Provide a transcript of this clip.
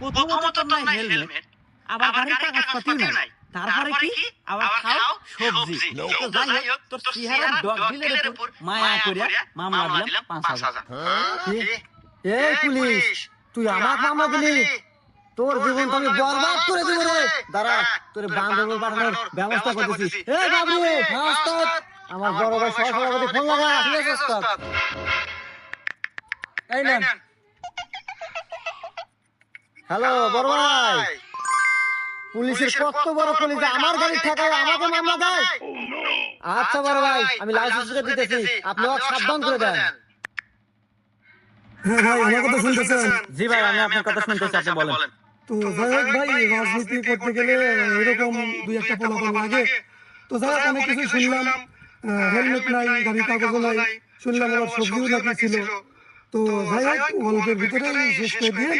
প্রথমত তো নাই হেলমেট, আবার গাড়ির কাগজপত্রও নাই, তারপরে কি আবার খাও সবজি। তো যাই হোক, তোর চেহারার ডগ বিলের উপর মায়া করিয়া মামলা দিলাম ৫,০০০। এই পুলিশ, তুই আমার মামলা দিলি? তোর জীবন আমি বরবাদ করে দিব রে। দাঁড়া, তোর বান্ধবী পাঠানোর ব্যবস্থা করতেছি। এই বাবু, ওস্তাদ, আমার বড় ভাই সহসভাপতি ফোন লাগা। ঠিক আছে ওস্তাদ, এই নেন। হ্যালো বড় ভাই, পুলিশের কত বড় পুলিশ আমার গাড়ি ঠেকায় আমাকে মামলা দেয়? আচ্ছা বড় ভাই, আমি লাইসেন্স দিতেছি, আপনি সাবধান করে দেন। হ্যাঁ ভাই, আমার কথা শুনতেছেন? জি ভাই, আমি আপনার কথা শুনতেছি, আপনি বলেন। তো যাই হোক ভাই, রাজনীতি করতে গেলে এরকম দুই একটা পোলাপান লাগে। তো যাই হোক, অনেক কিছু শুনলাম, হেলমেট নাই, গাড়ির কাগজও নাই, শুনলাম আবার সবজিও নাকি ছিল। তো যাই হোক, গল্পের ভিতরেই শেষ করে দিয়ে